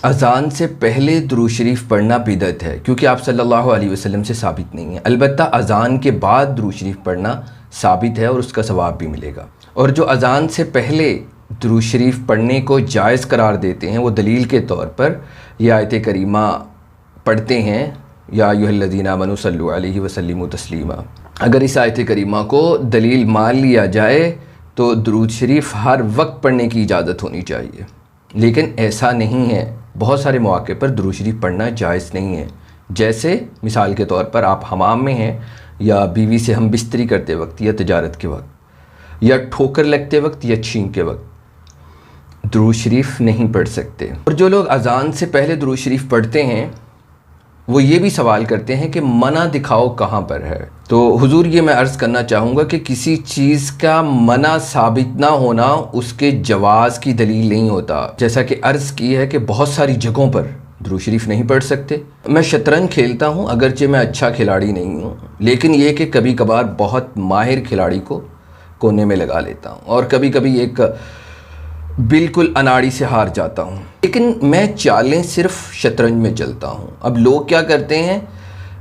اذان سے پہلے درود شریف پڑھنا بدعت ہے کیونکہ آپ صلی اللہ علیہ وسلم سے ثابت نہیں ہے۔ البتہ اذان کے بعد درود شریف پڑھنا ثابت ہے اور اس کا ثواب بھی ملے گا۔ اور جو اذان سے پہلے درود شریف پڑھنے کو جائز قرار دیتے ہیں وہ دلیل کے طور پر یہ آیت کریمہ پڑھتے ہیں، یا ایھا الذین آمنوا صلوا علیہ وسلموا تسلیما۔ اگر اس آیت کریمہ کو دلیل مان لیا جائے تو درود شریف ہر وقت پڑھنے کی اجازت ہونی چاہیے، لیکن ایسا نہیں ہے۔ بہت سارے مواقع پر درود شریف پڑھنا جائز نہیں ہے، جیسے مثال کے طور پر آپ حمام میں ہیں، یا بیوی سے ہم بستری کرتے وقت، یا تجارت کے وقت، یا ٹھوکر لگتے وقت، یا چھینک کے وقت درود شریف نہیں پڑھ سکتے۔ اور جو لوگ اذان سے پہلے درود شریف پڑھتے ہیں وہ یہ بھی سوال کرتے ہیں کہ منع دکھاؤ کہاں پر ہے۔ تو حضور یہ میں عرض کرنا چاہوں گا کہ کسی چیز کا منع ثابت نہ ہونا اس کے جواز کی دلیل نہیں ہوتا۔ جیسا کہ عرض کی ہے کہ بہت ساری جگہوں پر درود شریف نہیں پڑھ سکتے۔ میں شطرنج کھیلتا ہوں، اگرچہ میں اچھا کھلاڑی نہیں ہوں، لیکن یہ کہ کبھی کبھار بہت ماہر کھلاڑی کو کونے میں لگا لیتا ہوں، اور کبھی کبھی ایک بالکل اناڑی سے ہار جاتا ہوں، لیکن میں چالیں صرف شطرنج میں چلتا ہوں۔ اب لوگ کیا کرتے ہیں،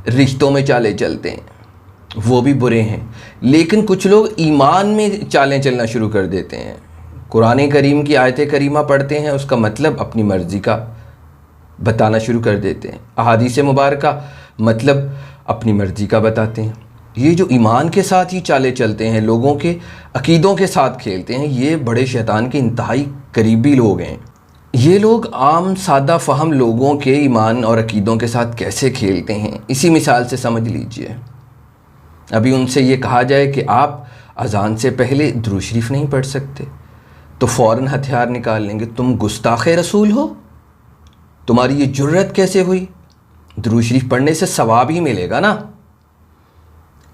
رشتوں میں چالیں چلتے ہیں، وہ بھی برے ہیں، لیکن کچھ لوگ ایمان میں چالیں چلنا شروع کر دیتے ہیں۔ قرآن کریم کی آیت کریمہ پڑھتے ہیں، اس کا مطلب اپنی مرضی کا بتانا شروع کر دیتے ہیں، احادیث مبارکہ مطلب اپنی مرضی کا بتاتے ہیں۔ یہ جو ایمان کے ساتھ ہی چالے چلتے ہیں، لوگوں کے عقیدوں کے ساتھ کھیلتے ہیں، یہ بڑے شیطان کے انتہائی قریبی لوگ ہیں۔ یہ لوگ عام سادہ فہم لوگوں کے ایمان اور عقیدوں کے ساتھ کیسے کھیلتے ہیں، اسی مثال سے سمجھ لیجئے۔ ابھی ان سے یہ کہا جائے کہ آپ اذان سے پہلے درود شریف نہیں پڑھ سکتے تو فوراً ہتھیار نکال لیں گے، تم گستاخ رسول ہو، تمہاری یہ جرت کیسے ہوئی؟ درود شریف پڑھنے سے ثواب ہی ملے گا نا۔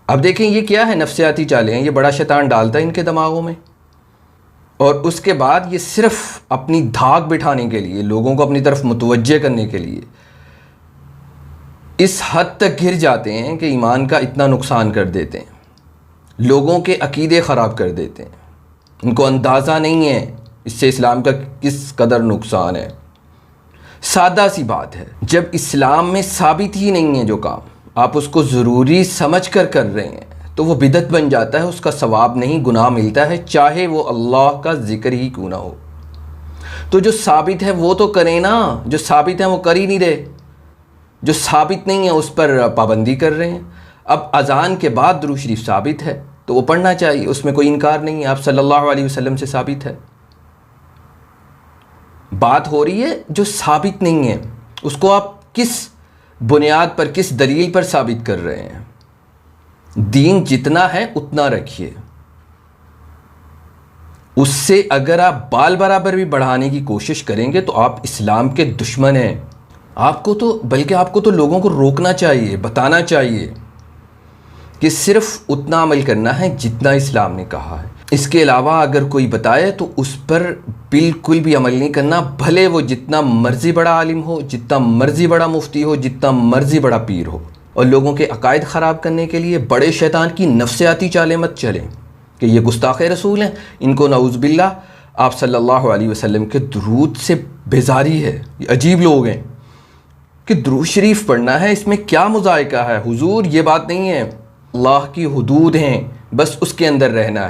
اب دیکھیں یہ کیا ہے، نفسیاتی چالیں ہیں، یہ بڑا شیطان ڈالتا ہے ان کے دماغوں میں، اور اس کے بعد یہ صرف اپنی دھاک بٹھانے کے لیے، لوگوں کو اپنی طرف متوجہ کرنے کے لیے اس حد تک گر جاتے ہیں کہ ایمان کا اتنا نقصان کر دیتے ہیں، لوگوں کے عقیدے خراب کر دیتے ہیں۔ ان کو اندازہ نہیں ہے اس سے اسلام کا کس قدر نقصان ہے۔ سادہ سی بات ہے، جب اسلام میں ثابت ہی نہیں ہے جو کام، آپ اس کو ضروری سمجھ کر رہے ہیں تو وہ بدعت بن جاتا ہے، اس کا ثواب نہیں، گناہ ملتا ہے، چاہے وہ اللہ کا ذکر ہی کیوں نہ ہو۔ تو جو ثابت ہے وہ تو کریں نا، جو ثابت ہے وہ کر ہی نہیں رہے، جو ثابت نہیں ہے اس پر پابندی کر رہے ہیں۔ اب اذان کے بعد درود شریف ثابت ہے تو وہ پڑھنا چاہیے، اس میں کوئی انکار نہیں ہے، آپ صلی اللہ علیہ وسلم سے ثابت ہے۔ بات ہو رہی ہے جو ثابت نہیں ہے، اس کو آپ کس بنیاد پر، کس دلیل پر ثابت کر رہے ہیں؟ دین جتنا ہے اتنا رکھیے، اس سے اگر آپ بال برابر بھی بڑھانے کی کوشش کریں گے تو آپ اسلام کے دشمن ہیں۔ آپ کو تو لوگوں کو روکنا چاہیے، بتانا چاہیے کہ صرف اتنا عمل کرنا ہے جتنا اسلام نے کہا ہے، اس کے علاوہ اگر کوئی بتائے تو اس پر بالکل بھی عمل نہیں کرنا، بھلے وہ جتنا مرضی بڑا عالم ہو، جتنا مرضی بڑا مفتی ہو، جتنا مرضی بڑا پیر ہو۔ اور لوگوں کے عقائد خراب کرنے کے لیے بڑے شیطان کی نفسیاتی چالیں مت چلیں کہ یہ گستاخ رسول ہیں، ان کو نعوذ باللہ آپ صلی اللہ علیہ وسلم کے درود سے بیزاری ہے، یہ عجیب لوگ ہیں کہ درود شریف پڑھنا ہے، اس میں کیا مذائقہ ہے؟ حضور یہ بات نہیں ہے، اللہ کی حدود ہیں، بس اس کے اندر رہنا ہے۔